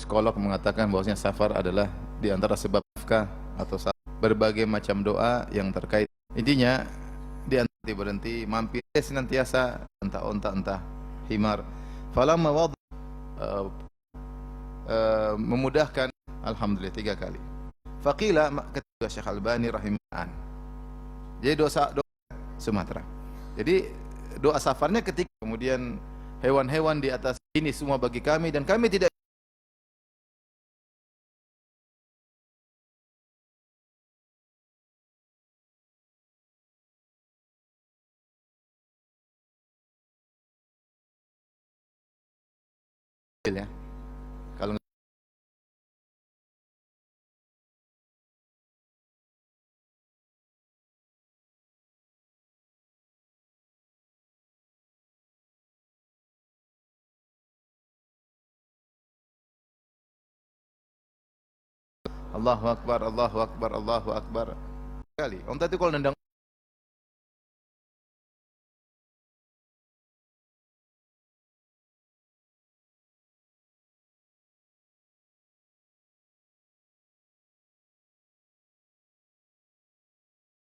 psikolog mengatakan bahwasanya safar adalah di antara sebab nafkah atau berbagai macam doa yang terkait. Intinya di antara berhenti mampir senantiasa entah unta entah himar. Falamma wad memudahkan, alhamdulillah 3 kali. Faqila ketika Syekh Albani rahimahullah. Jadi doa Sumatera. Jadi doa safarnya ketika kemudian hewan-hewan di atas ini semua bagi kami dan kami tidak ya. Kalau Allahu Akbar, Allahu Akbar, Allahu Akbar kali. Onta itu kalau nendang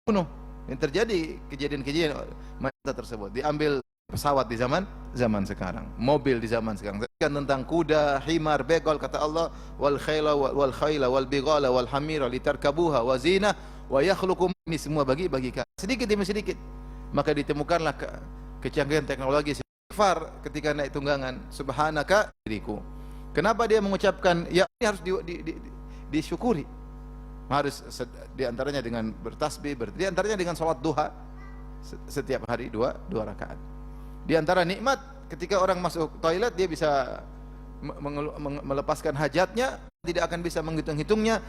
bunuh. Yang terjadi kejadian-kejadian mata tersebut diambil pesawat di zaman sekarang, mobil di zaman sekarang. Tentang kuda, himar, begal kata Allah wal khayla wal bighala wal hamira litarkabuha wa zina wa yakhluqu, ini semua bagi sedikit demi sedikit. Maka ditemukanlah kecanggihan teknologi safar ketika naik tunggangan. Subhanaka diriku. Kenapa dia mengucapkan ya, ini harus disyukuri. Harus diantaranya dengan bertasbih, diantaranya dengan salat duha setiap hari dua rakaat. Di antara nikmat ketika orang masuk toilet dia bisa melepaskan hajatnya, tidak akan bisa menghitung-hitungnya.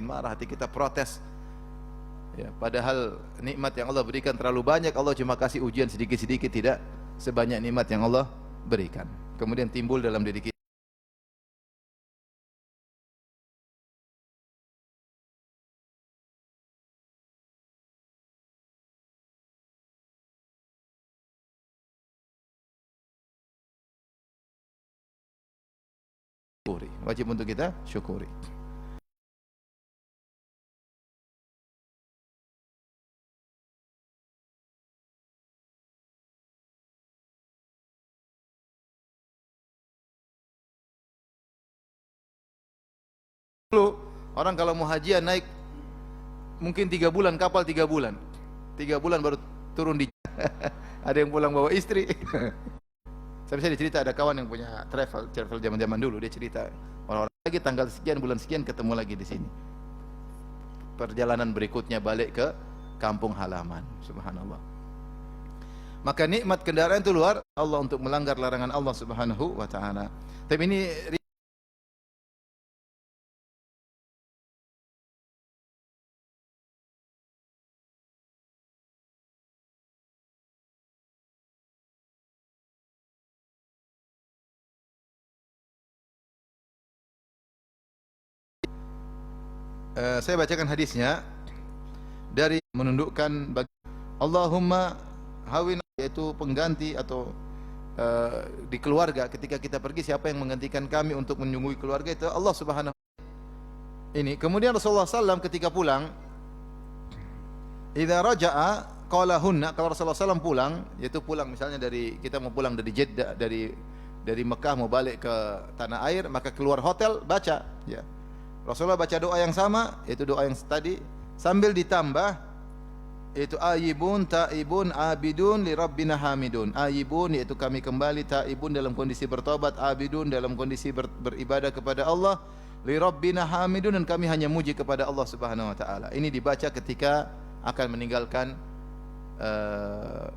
Marah, hati kita protes ya, padahal nikmat yang Allah berikan terlalu banyak. Allah cuma kasih ujian sedikit-sedikit, tidak sebanyak nikmat yang Allah berikan. Kemudian timbul dalam diri kita syukuri, wajib untuk kita syukuri. Dulu orang kalau mau hajian naik mungkin 3 bulan kapal, 3 bulan baru turun di ada yang pulang bawa istri. Saya bisa dicerita, ada kawan yang punya travel zaman dulu, dia cerita orang-orang lagi tanggal sekian bulan sekian ketemu lagi di sini. Perjalanan berikutnya balik ke kampung halaman. Subhanallah. Maka nikmat kendaraan itu luar Allah untuk melanggar larangan Allah Subhanahu wa taala. Tapi ini saya bacakan hadisnya dari menundukkan bagi Allahumma hawin, yaitu pengganti atau di keluarga. Ketika kita pergi, siapa yang menggantikan kami untuk menyunggui keluarga? Itu Allah Subhanahu ini. Kemudian Rasulullah SAW ketika pulang, idza raja'a qala hunna, kalau Rasulullah SAW pulang, yaitu pulang misalnya dari kita mau pulang dari Jeddah, dari Mekah mau balik ke tanah air, maka keluar hotel baca ya, Rasulullah baca doa yang sama, yaitu doa yang tadi, sambil ditambah yaitu ayibun taibun abidun li rabbina hamidun. Ayibun yaitu kami kembali, taibun dalam kondisi bertobat, abidun dalam kondisi beribadah kepada Allah, li rabbina hamidun, dan kami hanya muji kepada Allah Subhanahu wa taala. Ini dibaca ketika akan meninggalkan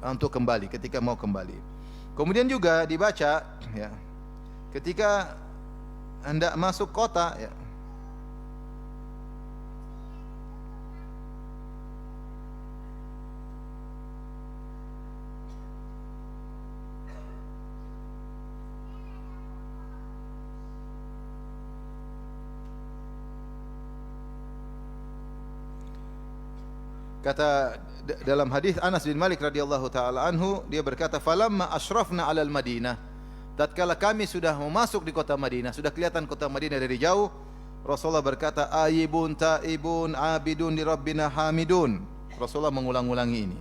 untuk kembali, ketika mau kembali. Kemudian juga dibaca ya ketika hendak masuk kota ya. Kata dalam hadis Anas bin Malik radhiyallahu taala anhu, dia berkata, "Falamma asyrafna 'alal Madinah." Tatkala kami sudah masuk di kota Madinah, sudah kelihatan kota Madinah dari jauh, Rasulullah berkata, "Ayibun taibun abidun li rabbina hamidun." Rasulullah mengulang-ulangi ini.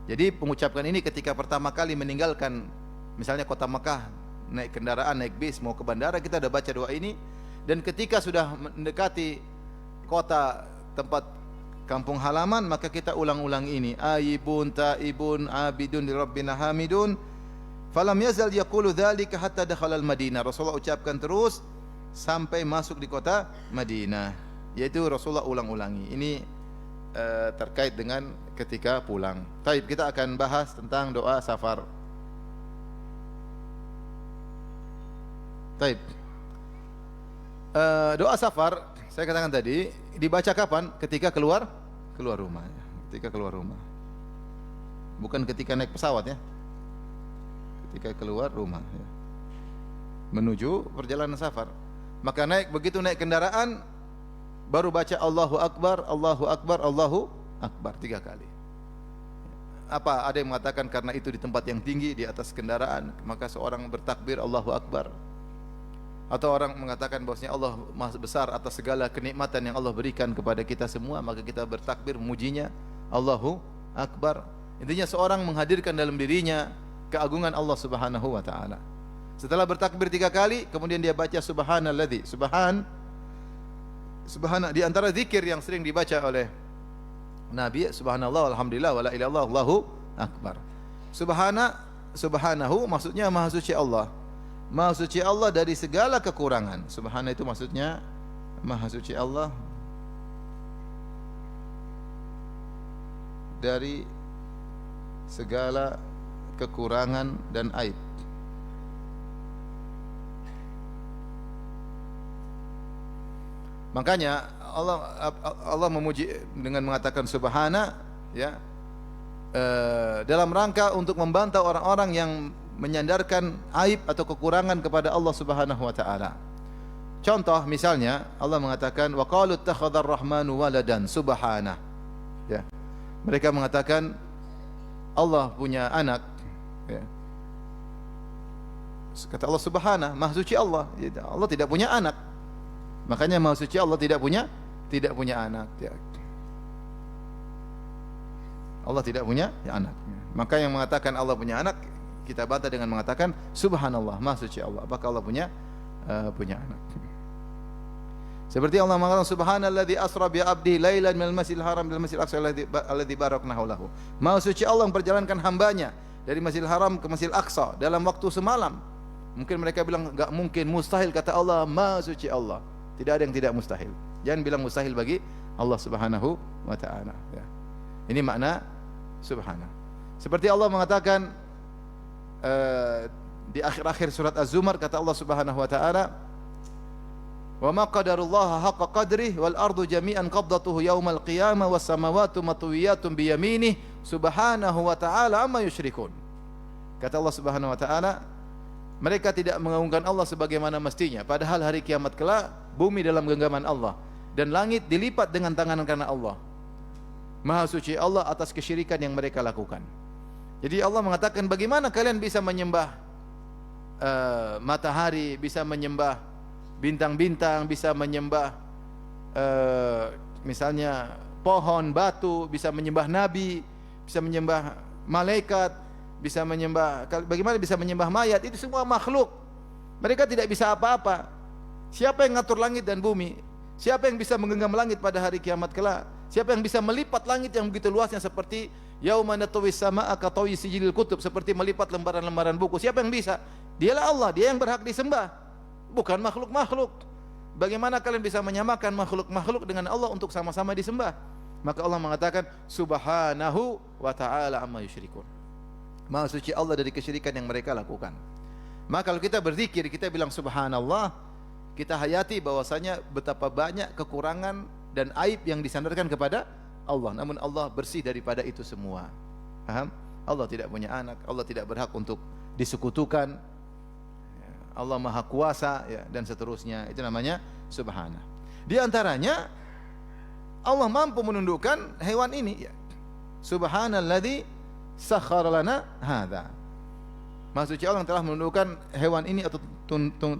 Jadi mengucapkan ini ketika pertama kali meninggalkan misalnya kota Mekah, naik kendaraan, naik bis mau ke bandara, kita sudah baca doa ini. Dan ketika sudah mendekati kota tempat kampung halaman, maka kita ulang-ulang ini, ayibun taibun abidun li rabbina hamidun. Falam yazal yaqulu dzalika hatta dakhala al-Madinah. Rasulullah ucapkan terus sampai masuk di kota Madinah. Yaitu Rasulullah ulang-ulangi. Ini terkait dengan ketika pulang. Baik, kita akan bahas tentang doa safar. Baik. Doa safar saya katakan tadi dibaca kapan? Ketika keluar rumah. Ketika keluar rumah. Bukan ketika naik pesawat ya. Ketika keluar rumah ya. Menuju perjalanan safar. Maka begitu naik kendaraan baru baca Allahu Akbar, Allahu Akbar, Allahu Akbar 3 kali. Apa ada yang mengatakan karena itu di tempat yang tinggi di atas kendaraan, maka seorang bertakbir Allahu Akbar. Atau orang mengatakan bahwasanya Allah Maha besar atas segala kenikmatan yang Allah berikan kepada kita semua, maka kita bertakbir memujinya, Allahu Akbar. Intinya seorang menghadirkan dalam dirinya keagungan Allah Subhanahu wa taala. Setelah bertakbir 3 kali, kemudian dia baca subhanalladzi. Subhana di antara zikir yang sering dibaca oleh Nabi, subhanallah walhamdulillah wala ilaha illallah Allahu akbar. Subhanahu maksudnya maha suci Allah. Maha suci Allah dari segala kekurangan. Subhana itu maksudnya maha suci Allah dari segala kekurangan dan aib. Makanya Allah memuji dengan mengatakan subhana ya, dalam rangka untuk membantah orang-orang yang menyandarkan aib atau kekurangan kepada Allah Subhanahu wa taala. Contoh misalnya Allah mengatakan wa qalu ittakhadhar rahmanu waladan subhana. Ya. Mereka mengatakan Allah punya anak ya. Kata Allah subhana, maha suci Allah. Allah tidak punya anak. Makanya maha suci Allah tidak punya anak ya. Allah tidak punya anak. Maka yang mengatakan Allah punya anak kita bantah dengan mengatakan subhanallah, maha suci Allah. Apakah Allah punya anak? Seperti Allah mengatakan subhanalladzi asra bi 'abdihi lailan minal masjidil haram ila masjidil aqsa alladzi barakna haulahu. Maha suci Allah memperjalankan hambanya dari Masjidil Haram ke Masjidil Aqsa dalam waktu semalam. Mungkin mereka bilang enggak mungkin, mustahil. Kata Allah, maha suci Allah. Tidak ada yang tidak mustahil. Jangan bilang mustahil bagi Allah Subhanahu wa taala ya. Ini makna subhana. Seperti Allah mengatakan di akhir-akhir surat Az-Zumar, kata Allah Subhanahu wa taala, "Wa ma qadarullaha haqqa qadrihi wal ardu jami'an qabdatuhu yaumal qiyamah was samawati matwiyatun bi yaminih subhanahu wa ta'ala amma yusyrikun." Kata Allah Subhanahu wa taala, mereka tidak mengagungkan Allah sebagaimana mestinya, padahal hari kiamat kelak bumi dalam genggaman Allah dan langit dilipat dengan tangan kanan Allah. Maha suci Allah atas kesyirikan yang mereka lakukan. Jadi Allah mengatakan, bagaimana kalian bisa menyembah matahari, bisa menyembah bintang-bintang, bisa menyembah misalnya pohon, batu, bisa menyembah nabi, bisa menyembah malaikat, bisa menyembah, bagaimana bisa menyembah mayat? Itu semua makhluk. Mereka tidak bisa apa-apa. Siapa yang ngatur langit dan bumi? Siapa yang bisa menggenggam langit pada hari kiamat kelak? Siapa yang bisa melipat langit yang begitu luasnya seperti yauma natawis samaa ka tawi sijilil kutub, seperti melipat lembaran-lembaran buku? Siapa yang bisa? Dialah Allah, dia yang berhak disembah, bukan makhluk-makhluk. Bagaimana kalian bisa menyamakan makhluk-makhluk dengan Allah untuk sama-sama disembah? Maka Allah mengatakan subhanahu wa ta'ala amma yusyrikun. Maha suci Allah dari kesyirikan yang mereka lakukan. Maka kalau kita berzikir, kita bilang subhanallah, kita hayati bahwasanya betapa banyak kekurangan dan aib yang disandarkan kepada Allah. Namun Allah bersih daripada itu semua. Paham? Allah tidak punya anak, Allah tidak berhak untuk disekutukan. Allah Maha Kuasa ya, dan seterusnya. Itu namanya subhana. Di antaranya Allah mampu menundukkan hewan ini ya. Subhanalladzi sakhkhara lana hadza. Maha suci Allah yang telah menundukkan hewan ini atau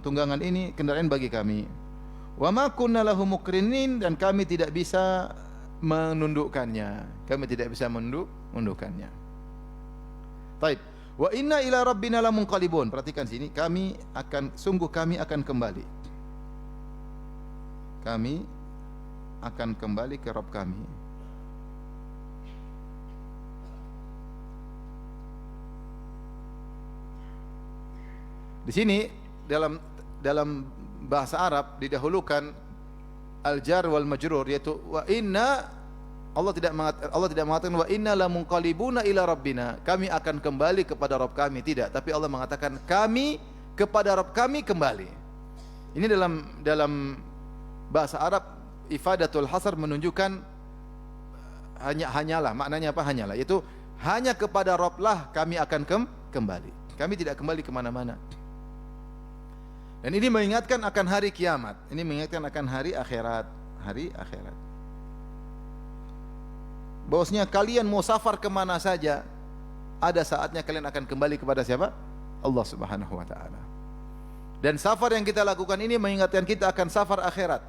tunggangan ini, kendaraan bagi kami. Wa ma kunna lahu muqrinin, dan kami tidak bisa menundukkannya. Kami tidak bisa menundukkannya. Taib. Wa inna ila rabbina lamunqalibun. Perhatikan sini, kami akan kembali. Kami akan kembali ke Rabb kami. Di sini dalam bahasa Arab didahulukan al-jar wal majrur, yaitu wa inna. Allah tidak mengatakan wa inna lamunqalibuna ila rabbina, kami akan kembali kepada Rabb kami, tidak, tapi Allah mengatakan kami kepada Rabb kami kembali. Ini dalam bahasa Arab ifadatul hasar, menunjukkan hanyalah, maknanya apa? Hanyalah, yaitu hanya kepada Rabb lah kami akan kembali. Kami tidak kembali kemana-mana. Dan ini mengingatkan akan hari kiamat. Ini mengingatkan akan hari akhirat. Hari akhirat. Bahwasanya kalian mau safar kemana saja, ada saatnya kalian akan kembali kepada siapa? Allah Subhanahu wa ta'ala. Dan safar yang kita lakukan ini mengingatkan kita akan safar akhirat.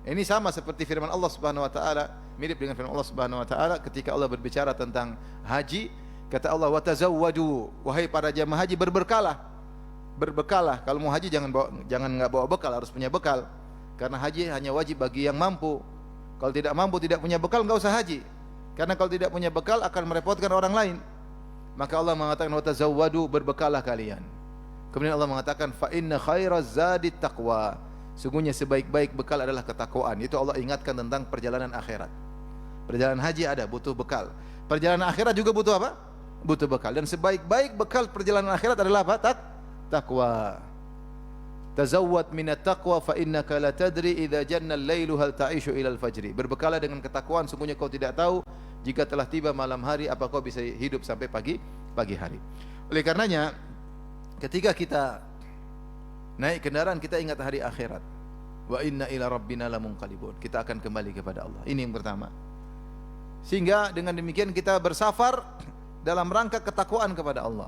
Ini sama seperti firman Allah Subhanahu wa ta'ala, mirip dengan firman Allah Subhanahu wa ta'ala ketika Allah berbicara tentang haji. Kata Allah, wa tazawwaju, wahai para jamaah haji, berbekalah. Kalau mau haji jangan nggak bawa bekal, harus punya bekal. Karena haji hanya wajib bagi yang mampu. Kalau tidak mampu, tidak punya bekal, nggak usah haji. Karena kalau tidak punya bekal akan merepotkan orang lain. Maka Allah mengatakan wa tazawwadu, berbekalah kalian. Kemudian Allah mengatakan fa inna khairaz zadit taqwa. Sungguhnya sebaik-baik bekal adalah ketakwaan. Itu Allah ingatkan tentang perjalanan akhirat. Perjalanan haji ada butuh bekal. Perjalanan akhirat juga butuh apa? Butuh bekal. Dan sebaik-baik bekal perjalanan akhirat adalah apa? Taqwa. Tazawwad minat taqwa fa innaka la tadri idza janna al-lailu hal ta'ishu ila al-fajri. Berbekalah dengan ketakwaan, sungguhnya kau tidak tahu jika telah tiba malam hari apa kau bisa hidup sampai pagi hari. Oleh karenanya ketika kita naik kendaraan kita ingat hari akhirat. Wa inna ila rabbina lamunqalibun. Kita akan kembali kepada Allah. Ini yang pertama. Sehingga dengan demikian kita bersafar dalam rangka ketakwaan kepada Allah.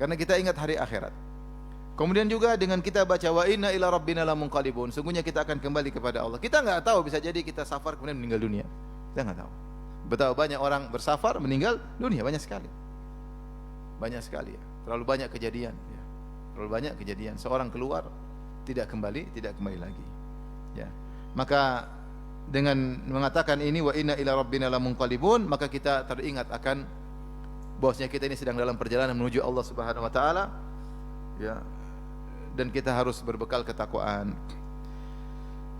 Karena kita ingat hari akhirat. Kemudian juga dengan kita baca wa inna ila rabbina lamunqalibun, sungguhnya kita akan kembali kepada Allah. Kita enggak tahu, bisa jadi kita safar kemudian meninggal dunia. Kita enggak tahu. Betapa banyak orang bersafar meninggal dunia, banyak sekali. Banyak sekali ya. Terlalu banyak kejadian ya. Terlalu banyak kejadian. Seorang keluar tidak kembali lagi. Ya. Maka dengan mengatakan ini wa inna ila rabbina lamunqalibun, maka kita teringat akan bahwasanya kita ini sedang dalam perjalanan menuju Allah Subhanahu wa taala. Ya. Dan kita harus berbekal ketakwaan.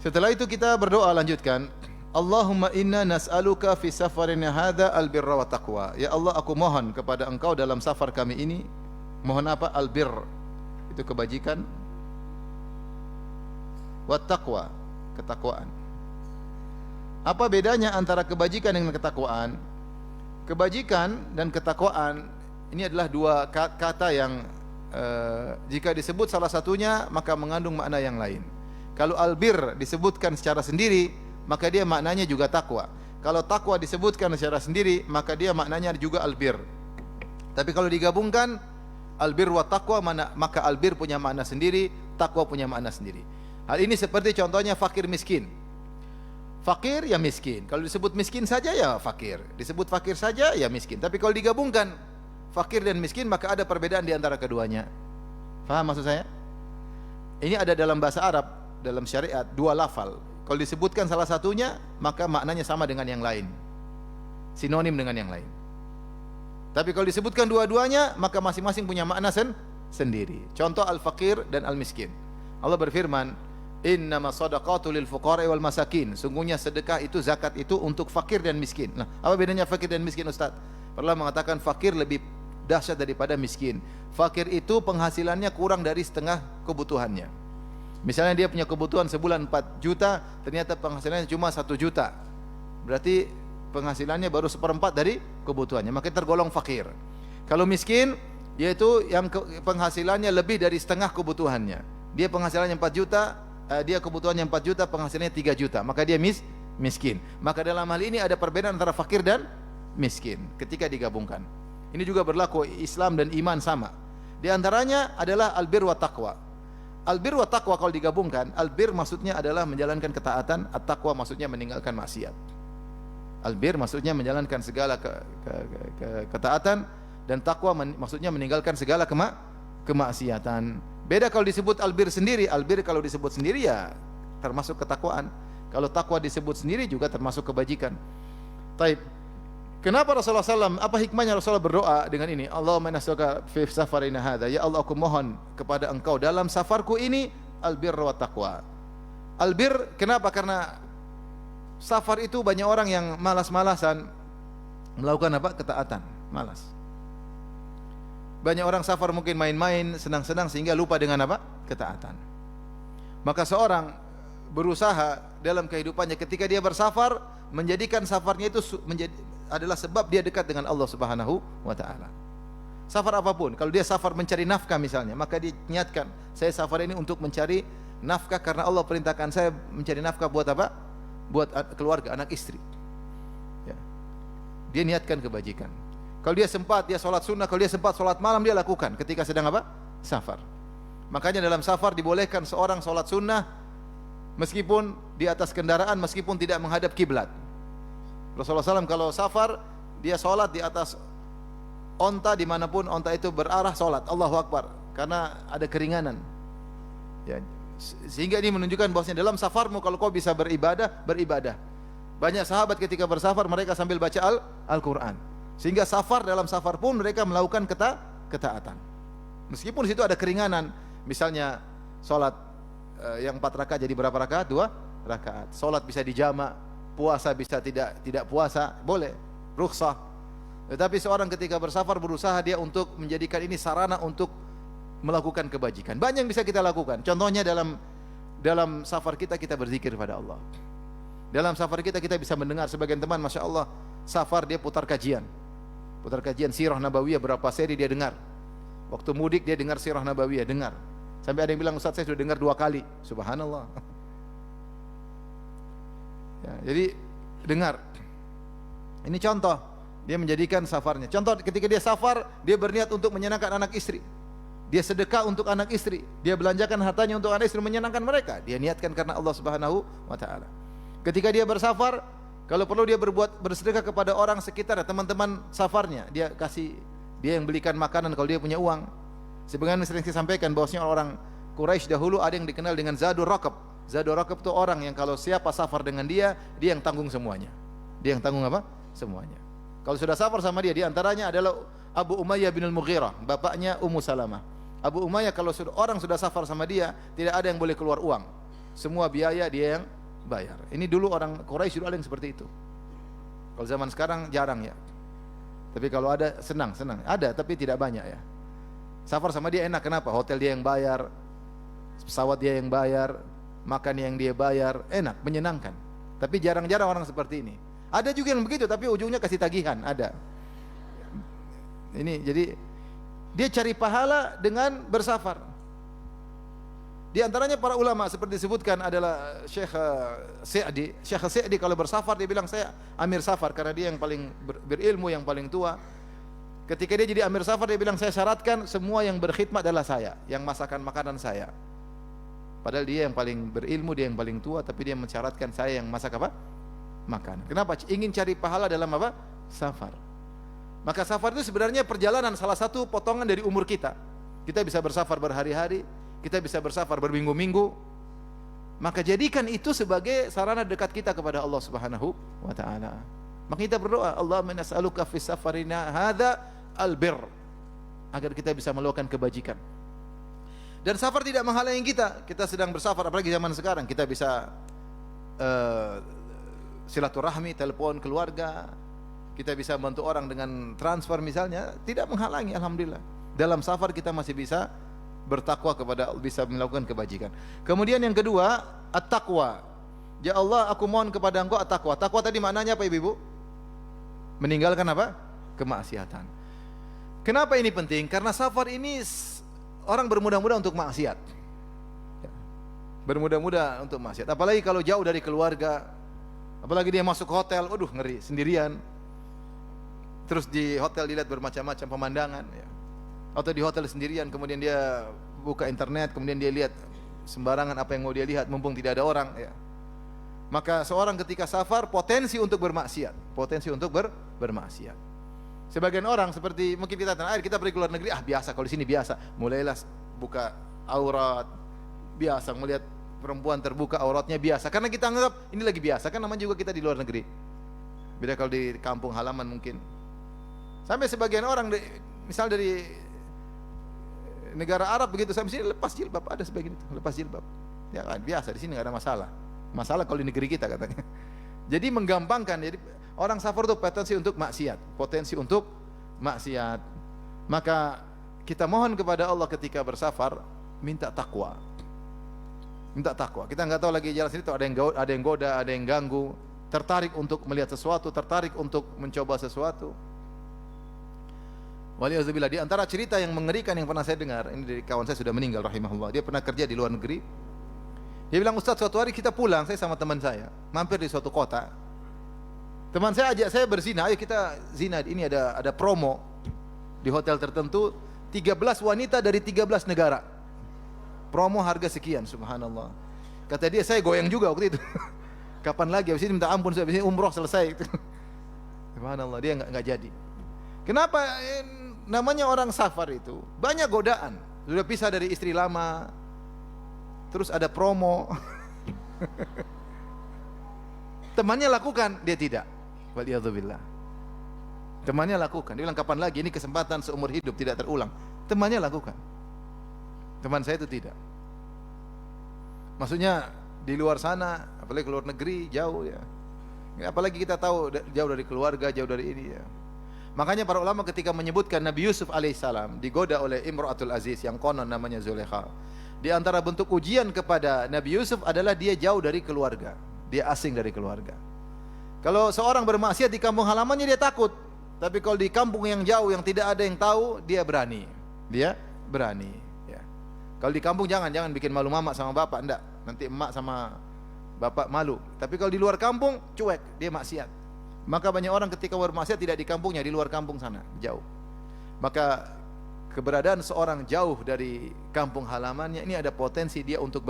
Setelah itu kita berdoa, lanjutkan. Allahumma inna nas'aluka fi safarina hadza albirra wa taqwa. Ya Allah, aku mohon kepada Engkau dalam safar kami ini, mohon apa? Albir, itu kebajikan, wa taqwa, ketakwaan. Apa bedanya antara kebajikan dengan ketakwaan? Kebajikan dan ketakwaan ini adalah dua kata yang jika disebut salah satunya maka mengandung makna yang lain. Kalau albir disebutkan secara sendiri maka dia maknanya juga takwa. Kalau takwa disebutkan secara sendiri maka dia maknanya juga albir. Tapi kalau digabungkan albir wa takwa, maka albir punya makna sendiri, takwa punya makna sendiri. Hal ini seperti contohnya fakir miskin. Fakir ya miskin. Kalau disebut miskin saja ya fakir. Disebut fakir saja ya miskin. Tapi kalau digabungkan fakir dan miskin maka ada perbedaan di antara keduanya. Faham maksud saya? Ini ada dalam bahasa Arab, dalam syariat dua lafal. Kalau disebutkan salah satunya maka maknanya sama dengan yang lain. Sinonim dengan yang lain. Tapi kalau disebutkan dua-duanya maka masing-masing punya makna sendiri. Contoh al-fakir dan al-miskin. Allah berfirman, "Innama shadaqatu lil fuqara wal masakin." Sungguhnya sedekah itu, zakat itu untuk fakir dan miskin. Nah, apa bedanya fakir dan miskin, Ustaz? Pernah mengatakan fakir lebih dahsyat daripada miskin. Fakir itu penghasilannya kurang dari setengah kebutuhannya. Misalnya dia punya kebutuhan sebulan 4 juta, ternyata penghasilannya cuma 1 juta. Berarti penghasilannya baru 1/4 dari kebutuhannya, maka tergolong fakir. Kalau miskin, yaitu yang penghasilannya lebih dari setengah kebutuhannya. Dia penghasilannya 4 juta, dia kebutuhannya 4 juta, penghasilannya 3 juta, maka dia miskin. Maka dalam hal ini ada perbedaan antara fakir dan miskin ketika digabungkan. Ini juga berlaku Islam dan iman sama. Di antaranya adalah albir wa taqwa. Albir wa taqwa kalau digabungkan, albir maksudnya adalah menjalankan ketaatan, at-taqwa maksudnya meninggalkan maksiat. Albir maksudnya menjalankan segala ketaatan, dan taqwa maksudnya meninggalkan segala kemaksiatan. Beda kalau disebut albir sendiri. Albir kalau disebut sendiri ya termasuk ketakwaan. Kalau takwa disebut sendiri juga termasuk kebajikan. Taib. Kenapa Rasulullah SAW, apa hikmahnya Rasulullah berdoa dengan ini? Allahumma nas'aluka fi safarina hadza, ya Allah aku mohon kepada engkau dalam safarku ini albir wa taqwa. Albir kenapa? Karena safar itu banyak orang yang malas-malasan melakukan apa? Ketaatan, malas. Banyak orang safar mungkin main-main, senang-senang sehingga lupa dengan apa? Ketaatan. Maka seorang berusaha dalam kehidupannya ketika dia bersafar menjadikan safarnya itu adalah sebab dia dekat dengan Allah Subhanahu wa taala. Safar apapun, kalau dia safar mencari nafkah misalnya, maka dia niatkan, saya safar ini untuk mencari nafkah karena Allah perintahkan saya mencari nafkah buat apa? Buat keluarga, anak istri. Ya. Dia niatkan kebajikan. Kalau dia sempat, dia sholat sunnah. Kalau dia sempat sholat malam, dia lakukan ketika sedang apa? Safar. Makanya dalam safar dibolehkan seorang sholat sunnah meskipun di atas kendaraan, meskipun tidak menghadap kiblat. Rasulullah SAW kalau safar, dia sholat di atas onta, dimanapun onta itu berarah sholat, Allahu Akbar, karena ada keringanan. Ya. Sehingga ini menunjukkan bahwasanya dalam safarmu kalau kau bisa beribadah, beribadah. Banyak sahabat ketika bersafar mereka sambil baca Al-Quran. Sehingga safar, dalam safar pun mereka melakukan ketaatan. Meskipun di situ ada keringanan, misalnya sholat yang 4 rakaat jadi berapa rakaat? 2 rakaat. Sholat bisa dijama, puasa bisa tidak puasa, boleh, rukhsah. Tetapi seorang ketika bersafar berusaha dia untuk menjadikan ini sarana untuk melakukan kebajikan. Banyak yang bisa kita lakukan. Contohnya dalam safar kita berzikir pada Allah. Dalam safar kita bisa mendengar. Sebagian teman Masya Allah safar dia putar kajian sirah nabawiyah, berapa seri dia dengar. Waktu mudik dia dengar sirah nabawiyah, dengar. Sampai ada yang bilang, Ustaz saya sudah dengar 2 kali. Subhanallah. Ya, jadi dengar. Ini contoh dia menjadikan safarnya. Contoh ketika dia safar, dia berniat untuk menyenangkan anak istri. Dia sedekah untuk anak istri. Dia belanjakan hartanya untuk anak istri, menyenangkan mereka. Dia niatkan karena Allah Subhanahu wa taala. Ketika dia bersafar, kalau perlu dia bersedekah kepada orang sekitar, teman-teman safarnya. Dia kasih, dia yang belikan makanan kalau dia punya uang. Sebagaimana sering saya sampaikan bahwasanya orang Quraisy dahulu ada yang dikenal dengan Zadur Raqab. Zadur Raqab itu orang yang kalau siapa safar dengan dia yang tanggung semuanya. Dia yang tanggung apa? Semuanya. Kalau sudah safar sama dia, di antaranya adalah Abu Umayyah bin Al-Mughirah, bapaknya Ummu Salamah. Abu Umayyah kalau orang sudah safar sama dia, tidak ada yang boleh keluar uang. Semua biaya dia yang bayar. Ini dulu orang Quraisy dulu ada yang seperti itu. Kalau zaman sekarang jarang ya. Tapi kalau ada senang. Ada tapi tidak banyak ya. Safar sama dia enak, kenapa? Hotel dia yang bayar, pesawat dia yang bayar, makan yang dia bayar, enak, menyenangkan. Tapi jarang-jarang orang seperti ini. Ada juga yang begitu tapi ujungnya kasih tagihan, ada. Ini jadi dia cari pahala dengan bersafar. Di antaranya para ulama seperti disebutkan adalah Syekh Sa'di. Syekh Sa'di kalau bersafar dia bilang saya amir safar karena dia yang paling berilmu, yang paling tua. Ketika dia jadi amir safar dia bilang saya syaratkan semua yang berkhidmat adalah saya, yang masakan makanan saya. Padahal dia yang paling berilmu, dia yang paling tua, tapi dia mensyaratkan saya yang masak apa? Makan. Kenapa? Ingin cari pahala dalam apa? Safar. Maka safar itu sebenarnya perjalanan, salah satu potongan dari umur kita. Kita bisa bersafar berhari-hari, kita bisa bersafar berminggu-minggu. Maka jadikan itu sebagai sarana dekat kita kepada Allah Subhanahu wa taala. Maka kita berdoa, Allahumma nas'aluka fi safarina hadza albir, agar kita bisa melakukan kebajikan. Dan safar tidak menghalangi kita. Kita sedang bersafar, apalagi zaman sekarang, kita bisa silaturahmi, telepon keluarga, kita bisa bantu orang dengan transfer misalnya, tidak menghalangi, alhamdulillah. Dalam safar kita masih bisa bertakwa kepada Allah, bisa melakukan kebajikan. Kemudian yang kedua, at-taqwa. Ya Allah, aku mohon kepada Engkau at-taqwa. Taqwa tadi maknanya apa Ibu? Meninggalkan apa? Kemaksiatan. Kenapa ini penting? Karena safar ini orang bermudah-mudah untuk maksiat. Bermudah-mudah untuk maksiat. Apalagi kalau jauh dari keluarga. Apalagi dia masuk hotel, waduh ngeri, sendirian. terus di hotel dilihat bermacam-macam pemandangan ya. Atau di hotel sendirian kemudian dia buka internet, kemudian dia lihat sembarangan apa yang mau dia lihat mumpung tidak ada orang ya. Maka seorang ketika safar potensi untuk bermaksiat, potensi untuk bermaksiat. Sebagian orang seperti mungkin kita tanah air, kita pergi ke luar negeri, biasa kalau di sini biasa. Mulailah buka aurat, biasa melihat perempuan terbuka auratnya biasa. Karena kita anggap ini lagi biasa, kan namanya juga kita di luar negeri. Beda kalau di kampung halaman mungkin. Sampai sebagian orang misal dari negara Arab begitu, sampai sini lepas jilbab, ada sebagian itu lepas jilbab. Ya kan biasa, di sini nggak ada masalah. Masalah kalau di negeri kita katanya. Jadi menggampangkan, jadi orang safar itu potensi untuk maksiat, potensi untuk maksiat. Maka kita mohon kepada Allah ketika bersafar, minta takwa. Minta takwa. Kita nggak tahu lagi jalan sini tuh ada yang goda, ada yang ganggu, tertarik untuk melihat sesuatu, tertarik untuk mencoba sesuatu. Waliyahzubillah, di antara cerita yang mengerikan yang pernah saya dengar, ini dari kawan saya sudah meninggal rahimahullah. Dia pernah kerja di luar negeri. Dia bilang, Ustaz, suatu hari kita pulang, saya sama teman saya, mampir di suatu kota. Teman saya ajak saya berzina, ayo kita zina, ini ada promo di hotel tertentu, 13 wanita dari 13 negara. Promo harga sekian, subhanallah. Kata dia, saya goyang juga waktu itu. Kapan lagi, habis ini minta ampun, habis ini umroh selesai. Subhanallah, dia nggak jadi. Kenapa? Namanya orang safar itu, banyak godaan. Sudah pisah dari istri lama, terus ada promo. Temannya lakukan, dia tidak. Waliyadzubillah. Temannya lakukan. Dia bilang, kapan lagi, ini kesempatan seumur hidup tidak terulang. Temannya lakukan. Teman saya itu tidak. Maksudnya di luar sana, apalagi ke luar negeri, jauh ya. Apalagi kita tahu jauh dari keluarga, jauh dari ini ya. Makanya para ulama ketika menyebutkan Nabi Yusuf alaihissalam digoda oleh Imra'atul Aziz yang konon namanya Zulekha. Di antara bentuk ujian kepada Nabi Yusuf adalah dia jauh dari keluarga, dia asing dari keluarga. Kalau seorang bermaksiat di kampung halamannya dia takut, tapi kalau di kampung yang jauh yang tidak ada yang tahu, dia berani. Dia berani. Ya. Kalau di kampung jangan bikin malu mama sama bapak, enggak. Nanti emak sama bapak malu. Tapi kalau di luar kampung cuek, dia maksiat. Maka banyak orang ketika bermaksiat tidak di kampungnya, di luar kampung sana, jauh. Maka keberadaan seorang jauh dari kampung halamannya ini ada potensi dia untuk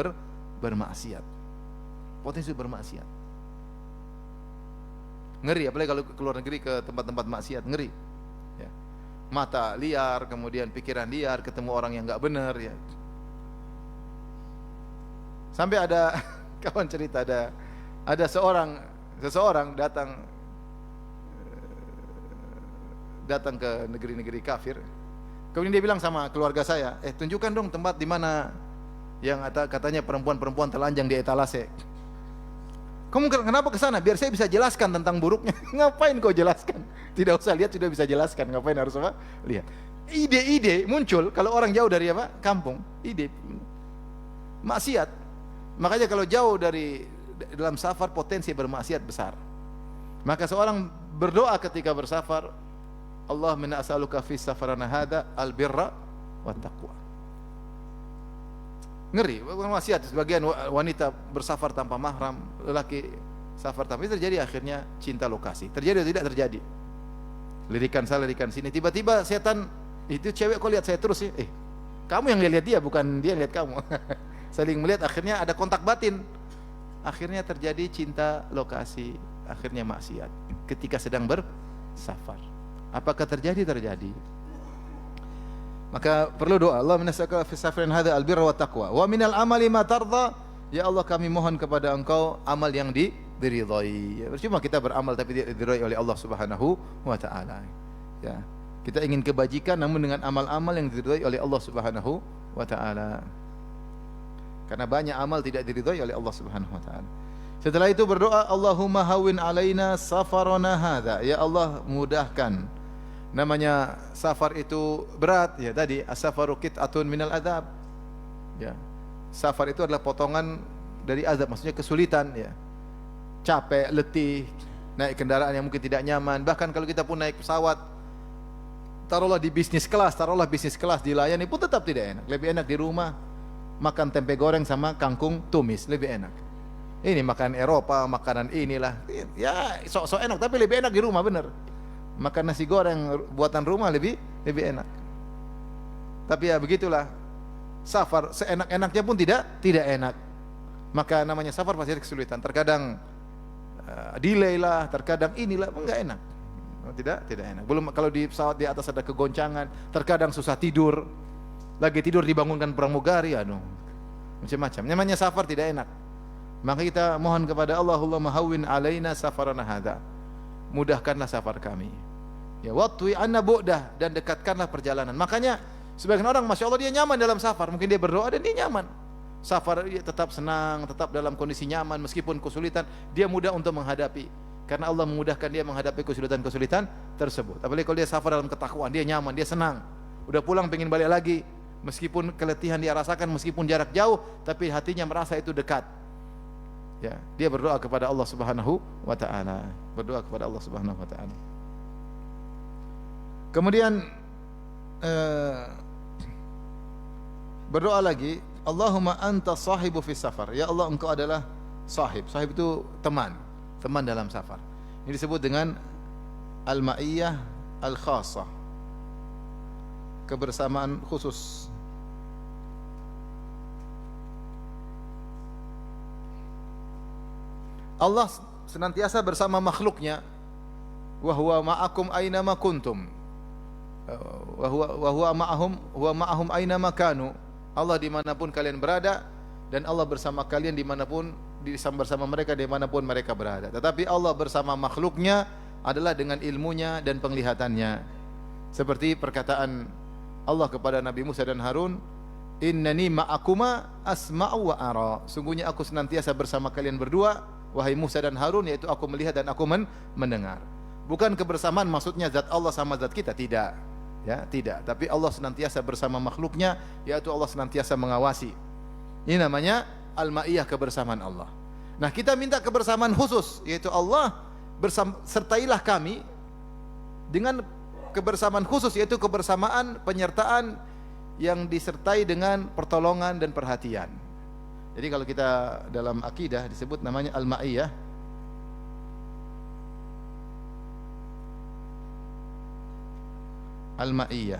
bermaksiat. Potensi bermaksiat. Ngeri, apalagi kalau keluar negeri ke tempat-tempat maksiat, ngeri. Ya. Mata liar, kemudian pikiran liar, ketemu orang yang nggak benar. Ya. Sampai ada kawan cerita, ada seseorang datang ke negeri-negeri kafir. Kemudian dia bilang sama keluarga saya, tunjukkan dong tempat di mana yang katanya perempuan-perempuan telanjang di etalase. Kamu kenapa ke sana? Biar saya bisa jelaskan tentang buruknya. Ngapain kau jelaskan? Tidak usah lihat, sudah bisa jelaskan. Ngapain harus apa? Lihat. Ide-ide muncul kalau orang jauh dari apa? Kampung. Ide maksiat. Makanya kalau jauh dari dalam safar potensi bermaksiat besar. Maka seorang berdoa ketika bersafar, Allahumma as'aluka fi safarana hadza albirra wat taqwa. Ngeri, maksiat. Sebagian wanita bersafar tanpa mahram, lelaki safar tanpa, ini terjadi akhirnya cinta lokasi. Terjadi atau tidak terjadi? Lirikan sana, lirikan sini. Tiba-tiba setan, itu cewek kok lihat saya terus sih? Kamu yang lihat dia, bukan dia yang lihat kamu. Saling melihat, akhirnya ada kontak batin. Akhirnya terjadi cinta lokasi, akhirnya maksiat ketika sedang bersafar. Apakah terjadi? Terjadi. Maka perlu doa. Allah minasaka fi safarin hadza albirra wa taqwa. Wa minal amali ma tardha. Ya Allah, kami mohon kepada Engkau amal yang diridhai. Ya, percuma kita beramal tapi tidak diridhai oleh Allah Subhanahu wa taala. Ya. Kita ingin kebajikan namun dengan amal-amal yang diridhai oleh Allah Subhanahu wa taala. Karena banyak amal tidak diridhai oleh Allah Subhanahu wa taala. Setelah itu berdoa, Allahumma hawwin alaina safarana hadza. Ya Allah, mudahkan. Namanya safar itu berat ya, tadi as-safaru qit'atun minal adzab. Ya. Safar itu adalah potongan dari azab, maksudnya kesulitan ya. Capek, letih, naik kendaraan yang mungkin tidak nyaman. Bahkan kalau kita pun naik pesawat, taruhlah di bisnis kelas dilayani pun tetap tidak enak. Lebih enak di rumah makan tempe goreng sama kangkung tumis, lebih enak. Ini makanan Eropa, makanan inilah. Ya, sok-sok enak tapi lebih enak di rumah, bener. Makan nasi goreng buatan rumah lebih enak. Tapi ya begitulah. Safar seenak-enaknya pun tidak enak. Maka namanya safar pasti ada kesulitan. Terkadang delay lah, terkadang inilah, enggak enak. Tidak enak. Belum kalau di pesawat di atas ada kegoncangan, terkadang susah tidur. Lagi tidur dibangunkan pramugari, aduh. Macam-macam. Namanya safar tidak enak. Maka kita mohon kepada Allah, Allahumma hawwin alaina safarana hadza. Mudahkanlah safar kami. Ya watwi anna bu'dah, dan dekatkanlah perjalanan. Makanya sebagian orang Masya Allah dia nyaman dalam safar. Mungkin dia berdoa dan dia nyaman. Safar dia tetap senang, tetap dalam kondisi nyaman meskipun kesulitan, dia mudah untuk menghadapi. Karena Allah memudahkan dia menghadapi kesulitan-kesulitan tersebut. Apalagi kalau dia safar dalam ketakwaan, dia nyaman, dia senang. Udah pulang pengen balik lagi. Meskipun keletihan dia rasakan, meskipun jarak jauh, tapi hatinya merasa itu dekat. Ya, dia berdoa kepada Allah Subhanahu wa taala. Berdoa kepada Allah Subhanahu wa taala. Kemudian berdoa lagi, Allahumma anta sahibu fi safar. Ya Allah, engkau adalah sahib. Sahib itu teman dalam safar. Ini disebut dengan al-ma'iyyah al-khassah. Kebersamaan khusus. Allah senantiasa bersama makhluknya. Wa huwa ma'akum aina ma kuntum. Wa huwa ma'ahum aina ma kanu. Allah dimanapun kalian berada, dan Allah bersama kalian dimanapun, bersama mereka dimanapun mereka berada. Tetapi Allah bersama makhluknya adalah dengan ilmunya dan penglihatannya. Seperti perkataan Allah kepada Nabi Musa dan Harun, innani ma'akuma asma'u wa ara. Sungguhnya aku senantiasa bersama kalian berdua, wahai Musa dan Harun, yaitu aku melihat dan aku mendengar. Bukan kebersamaan maksudnya zat Allah sama zat kita, tidak. Ya, tidak. Tapi Allah senantiasa bersama makhluknya, yaitu Allah senantiasa mengawasi. Ini namanya al-ma'iyyah, kebersamaan Allah. Nah, kita minta kebersamaan khusus, yaitu Allah sertailah kami dengan kebersamaan khusus, yaitu kebersamaan penyertaan yang disertai dengan pertolongan dan perhatian. Jadi kalau kita dalam akidah disebut namanya al-ma'iyyah. Al-ma'iyyah.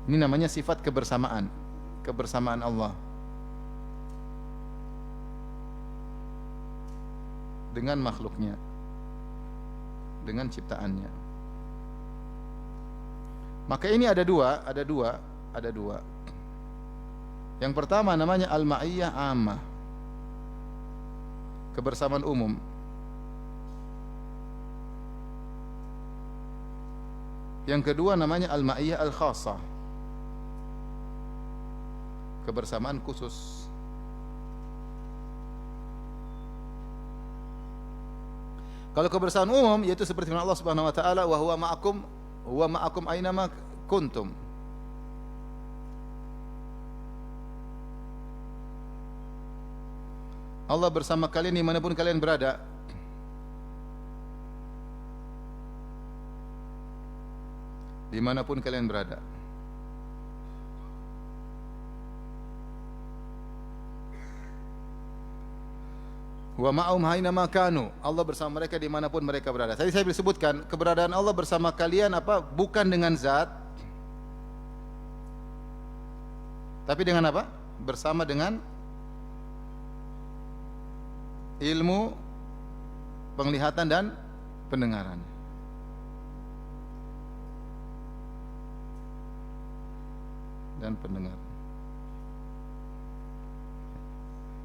Ini namanya sifat kebersamaan Allah dengan makhluknya, dengan ciptaannya. Maka ini ada dua. Yang pertama namanya al-ma'iyyah ammah, kebersamaan umum. Yang kedua namanya al-ma'iyyah al-khassah, kebersamaan khusus. Kalau kebersamaan umum yaitu seperti firman Allah Subhanahu wa taala, wa huwa ma'akum aina ma kuntum. Allah bersama kalian dimanapun kalian berada. Dimanapun kalian berada. Wa ma'ahum haina ma kanu. Allah bersama mereka dimanapun mereka berada. Tadi saya sebutkan keberadaan Allah bersama kalian apa? Bukan dengan zat, tapi dengan apa? Bersama dengan ilmu, penglihatan dan pendengaran.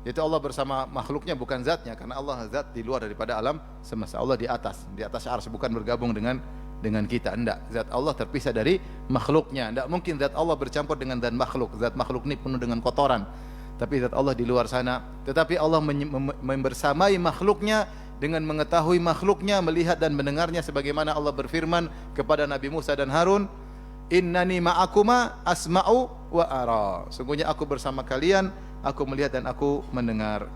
Yaitu Allah bersama makhluknya, bukan zatnya, karena Allah zat di luar daripada alam semesta. Allah di atas arsy, bukan bergabung dengan kita. Enggak, zat Allah terpisah dari makhluknya. Enggak mungkin zat Allah bercampur dengan zat makhluk. Zat makhluk ini penuh dengan kotoran, tapi zat Allah di luar sana. Tetapi Allah membersamai makhluknya dengan mengetahui makhluknya, melihat dan mendengarnya, sebagaimana Allah berfirman kepada Nabi Musa dan Harun, innani ma'akuma asma'u wa ara. Sungguhnya aku bersama kalian, aku melihat dan aku mendengar.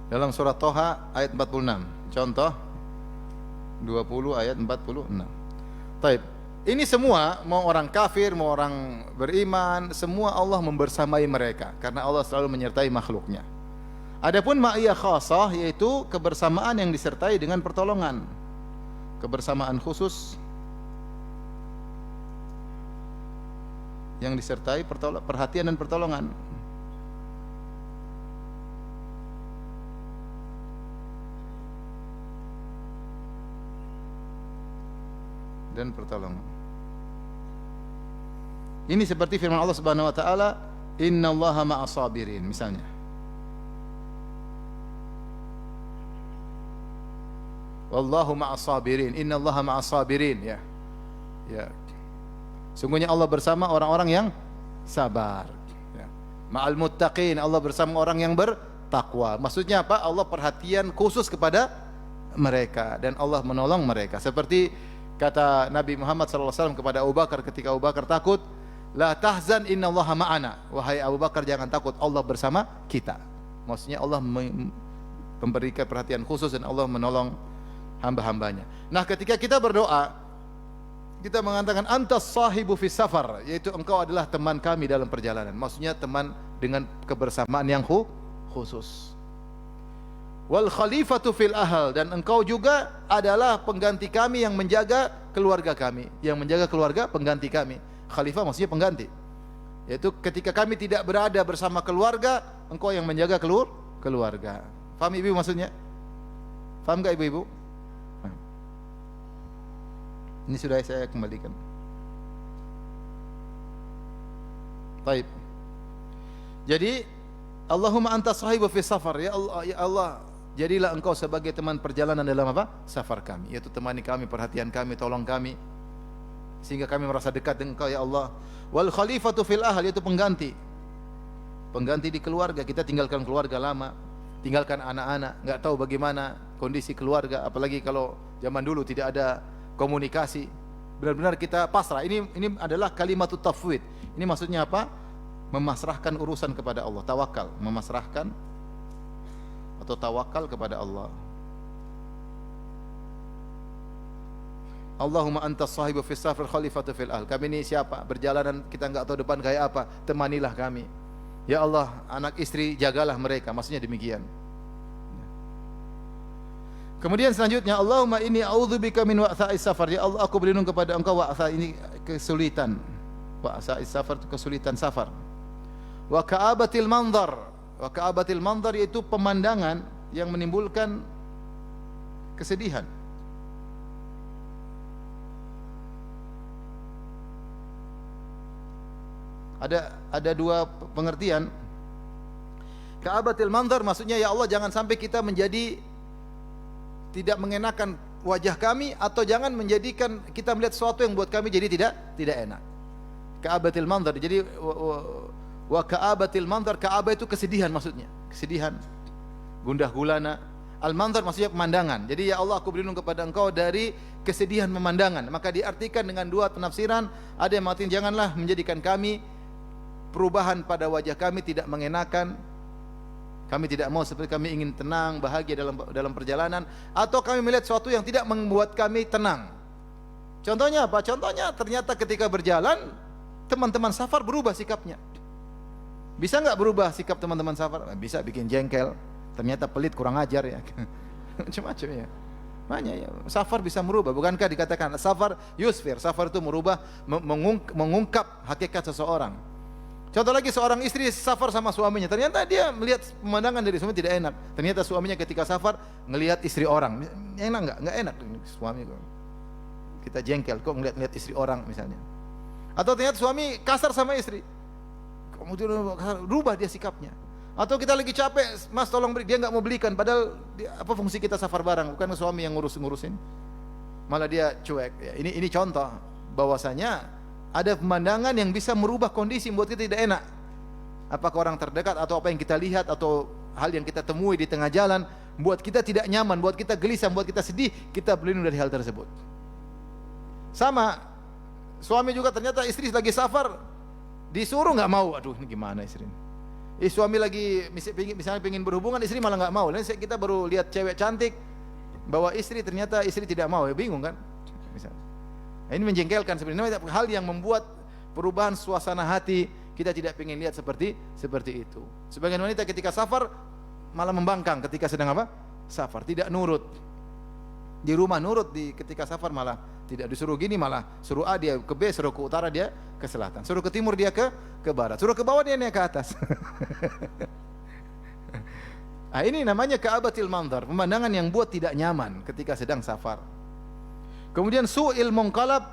Dalam surat Toha ayat 46, contoh 20 ayat 46. Taib. Ini semua, mau orang kafir, mau orang beriman, semua Allah membersamai mereka karena Allah selalu menyertai makhluknya. Adapun ma'iyah khasah yaitu kebersamaan yang disertai dengan pertolongan. Kebersamaan khusus yang disertai perhatian dan pertolongan. Dan pertolongan. Ini seperti firman Allah Subhanahu wa taala, "Innallaha ma'as sabirin," misalnya. Wallahu ma'as sabirin, innallaha ma'as sabirin, ya. Ya. Sungguhnya Allah bersama orang-orang yang sabar. Ya. Ma'al muttaqin, Allah bersama orang yang bertakwa. Maksudnya apa? Allah perhatian khusus kepada mereka dan Allah menolong mereka. Seperti kata Nabi Muhammad SAW kepada Abu Bakar ketika Abu Bakar takut, la tahzan innallaha ma'ana. Wahai Abu Bakar, jangan takut, Allah bersama kita. Maksudnya Allah memberikan perhatian khusus dan Allah menolong hamba-hambanya. Nah, ketika kita berdoa, kita mengatakan antas sahibu fis safar, yaitu engkau adalah teman kami dalam perjalanan. Maksudnya teman dengan kebersamaan yang khusus. Wal khalifatu fil ahl, dan engkau juga adalah pengganti kami yang menjaga keluarga kami, yang menjaga keluarga pengganti kami. Khalifah maksudnya pengganti, yaitu ketika kami tidak berada bersama keluarga, engkau yang menjaga keluarga. Faham ibu maksudnya? Faham gak ibu-ibu? Ini sudah saya kembalikan. Baik. Jadi Allahumma anta sahibu fi safar, ya Allah, jadilah engkau sebagai teman perjalanan dalam apa? Safar kami, yaitu temani kami, perhatian kami, tolong kami, sehingga kami merasa dekat dengan engkau, ya Allah. Wal khalifatu fil ahl, yaitu pengganti di keluarga. Kita tinggalkan keluarga lama, tinggalkan anak-anak, enggak tahu bagaimana kondisi keluarga, apalagi kalau zaman dulu tidak ada komunikasi. Benar-benar kita pasrah. Ini adalah kalimatut tafwid. Ini maksudnya apa? Memasrahkan urusan kepada Allah, tawakal, memasrahkan atau tawakal kepada Allah. Allahumma antas sahibu fis safar khalifatu fil ahl. Kami ini siapa? Berjalanan kita enggak tahu depan kayak apa, temanilah kami. Ya Allah, anak istri jagalah mereka, maksudnya demikian. Kemudian selanjutnya, Allahumma inni a'udzubika min wa'tha'is safar. Ya Allah, aku berlindung kepada engkau wa'tha, ini kesulitan. Wa'tha'is safar itu kesulitan safar. Wa ka'abatil manzar. Wa ka'abatil manzar yaitu pemandangan yang menimbulkan kesedihan. Ada dua pengertian. Ka'abatil manzar maksudnya, ya Allah, jangan sampai kita menjadi tidak mengenakan wajah kami, atau jangan menjadikan kita melihat sesuatu yang buat kami jadi tidak enak. Ka'abatil manzar. Jadi wa ka'abatil manzar, ka'abah itu kesedihan maksudnya, kesedihan, gundah gulana. Al manzar maksudnya pemandangan. Jadi ya Allah, aku berlindung kepada engkau dari kesedihan pemandangan. Maka diartikan dengan dua penafsiran. Ada yang mengatakan janganlah menjadikan kami perubahan pada wajah kami tidak mengenakan. Kami tidak mau seperti kami ingin tenang, bahagia dalam perjalanan, atau kami melihat sesuatu yang tidak membuat kami tenang. Contohnya apa? Contohnya ternyata ketika berjalan teman-teman safar berubah sikapnya. Bisa nggak berubah sikap teman-teman safar? Bisa, bikin jengkel. Ternyata pelit, kurang ajar ya. Macam-macam ya. Banyak ya. Safar bisa merubah. Bukankah dikatakan safar yusfir? Safar itu merubah, mengungkap hakikat seseorang. Contoh lagi, seorang istri safar sama suaminya, ternyata dia melihat pemandangan dari suami tidak enak. Ternyata suaminya ketika safar ngelihat istri orang, enak nggak? Nggak enak. Suami kok kita jengkel kok ngelihat istri orang misalnya. Atau ternyata suami kasar sama istri, kemudian rubah dia sikapnya. Atau kita lagi capek, mas tolong beli, dia nggak mau belikan, padahal apa fungsi kita safar bareng? Bukan suami yang ngurusin, malah dia cuek. Ya, ini contoh bahwasanya ada pemandangan yang bisa merubah kondisi, membuat kita tidak enak. Apakah orang terdekat, atau apa yang kita lihat, atau hal yang kita temui di tengah jalan, buat kita tidak nyaman, buat kita gelisah, buat kita sedih, kita berlindung dari hal tersebut. Sama, suami juga ternyata istri lagi safar, disuruh nggak mau. Aduh, ini gimana istri ini? Suami lagi misalnya pengen berhubungan, istri malah nggak mau. Dan kita baru lihat cewek cantik, bawa istri, ternyata istri tidak mau, ya bingung kan? Misalnya. Ini menjengkelkan sebenarnya, hal yang membuat perubahan suasana hati, kita tidak ingin lihat seperti itu. Sebagian wanita ketika safar malah membangkang ketika sedang apa? Safar, tidak nurut. Di rumah nurut, ketika safar malah tidak. Disuruh gini malah suruh A dia ke B, suruh ke utara dia ke selatan, suruh ke timur dia ke barat, suruh ke bawah dia naik ke atas. Nah, ini namanya ka'abatil manzar, pemandangan yang buat tidak nyaman ketika sedang safar. Kemudian su'il munqalab,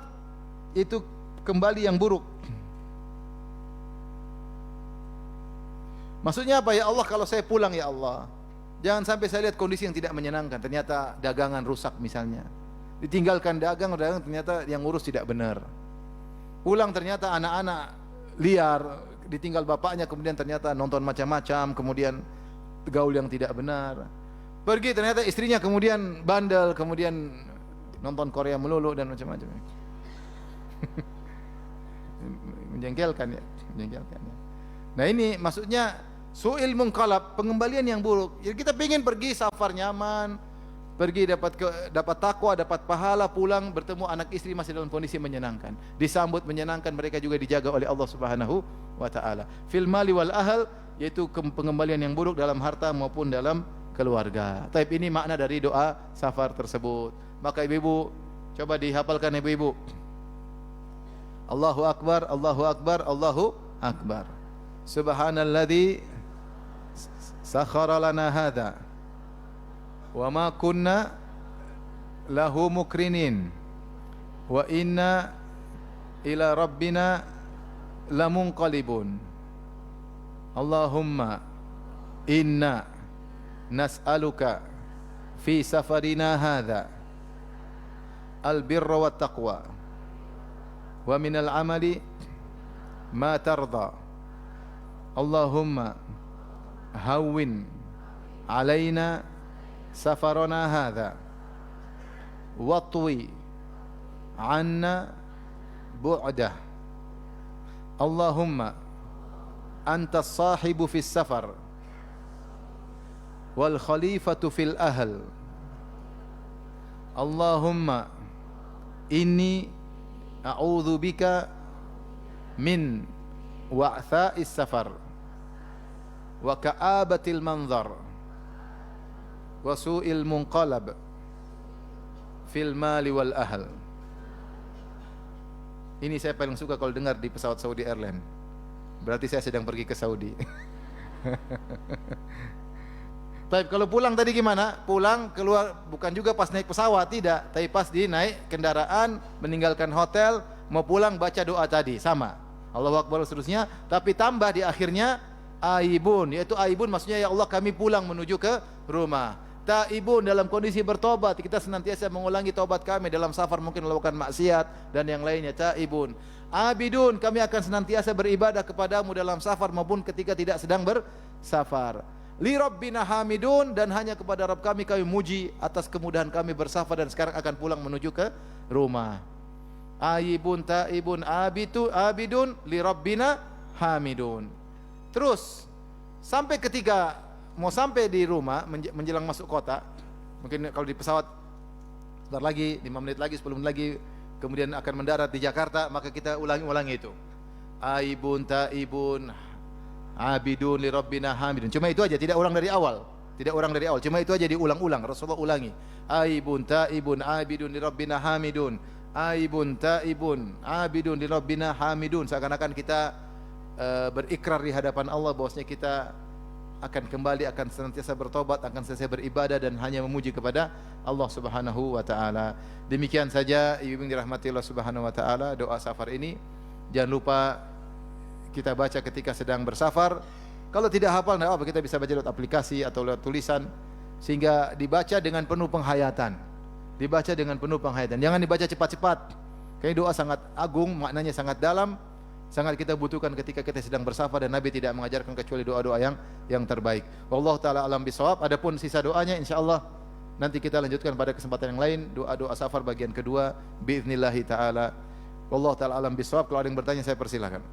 itu kembali yang buruk. Maksudnya apa? Ya Allah, kalau saya pulang ya Allah, jangan sampai saya lihat kondisi yang tidak menyenangkan. Ternyata dagangan rusak misalnya, ditinggalkan dagang ternyata yang ngurus tidak benar. Pulang ternyata anak-anak liar, ditinggal bapaknya, kemudian ternyata nonton macam-macam, kemudian gaul yang tidak benar. Pergi ternyata istrinya kemudian bandel, kemudian nonton Korea melulu dan macam-macam. Menjengkelkan ya, menjengkelkan ya. Nah ini maksudnya su'il munqalab, pengembalian yang buruk. Jadi kita ingin pergi safar nyaman, pergi dapat takwa, dapat pahala, pulang bertemu anak istri masih dalam kondisi menyenangkan, disambut menyenangkan, mereka juga dijaga oleh Allah Subhanahu wa taala. Fil mali wal ahl, yaitu pengembalian yang buruk dalam harta maupun dalam keluarga. Tapi ini makna dari doa safar tersebut. Maka ibu-ibu coba dihafalkan ibu-ibu. Allahu akbar, Allahu akbar, Allahu akbar. Subhanalladzi sakhkhara lana hadza wa ma kunna lahu mukrinin wa inna ila rabbina lamunqalibun. Allahumma inna nas'aluka fi safarina hadza al-birra wat taqwa wa minal amali ma tarda. Allahumma hawwin alaina safarana hadha watwi anna bu'dah. Allahumma anta as-sahibu fis safar wal khalifatu fil ahl. Allahumma inni a'udzu bika min wa'tha'is safar wa ka'abatil manzar wa su'il munqalab fil mali wal ahl. Ini saya paling suka kalau dengar di pesawat Saudi Airlines. Berarti saya sedang pergi ke Saudi. Tapi kalau pulang tadi gimana? Pulang keluar bukan juga pas naik pesawat, tidak, tapi pas di naik kendaraan, meninggalkan hotel, mau pulang baca doa tadi sama. Allahu akbar seterusnya, tapi tambah di akhirnya aibun, yaitu aibun maksudnya ya Allah kami pulang menuju ke rumah. Taibun dalam kondisi bertobat, kita senantiasa mengulangi tobat kami dalam safar mungkin melakukan maksiat dan yang lainnya. Taibun. Abidun, kami akan senantiasa beribadah kepadamu dalam safar maupun ketika tidak sedang bersafar. Li Rabbina hamidun, dan hanya kepada Rabb kami muji atas kemudahan kami bersafar dan sekarang akan pulang menuju ke rumah. Aibun, taibun, abidun, li Rabbina hamidun. Terus sampai ketika mau sampai di rumah menjelang masuk kota, mungkin kalau di pesawat sebentar lagi 5 menit lagi 10 menit lagi kemudian akan mendarat di Jakarta, maka kita ulangi itu. Aibun, taibun, abidun li Rabbina hamidun. Cuma itu aja, tidak ulang dari awal. Tidak ulang dari awal, cuma itu aja diulang-ulang. Rasulullah ulangi. Aibun, taibun, abidun li Rabbina hamidun. Aibun, taibun, abidun li Rabbina hamidun. Seakan-akan kita berikrar di hadapan Allah bahwasanya kita akan kembali, akan senantiasa bertobat, akan senantiasa beribadah dan hanya memuji kepada Allah Subhanahu wa taala. Demikian saja ibu yang dirahmati Allah Subhanahu wa taala, doa safar ini jangan lupa kita baca ketika sedang bersafar. Kalau tidak hafal tidak apa, kita bisa baca lewat aplikasi atau lewat tulisan sehingga dibaca dengan penuh penghayatan. Dibaca dengan penuh penghayatan. Jangan dibaca cepat-cepat. Karena doa sangat agung, maknanya sangat dalam, sangat kita butuhkan ketika kita sedang bersafar dan Nabi tidak mengajarkan kecuali doa-doa yang terbaik. Wallahu taala alam bisawab. Adapun sisa doanya insyaallah nanti kita lanjutkan pada kesempatan yang lain, doa-doa safar bagian kedua biiznillah taala. Wallahu taala alam bisawab. Kalau ada yang bertanya saya persilahkan.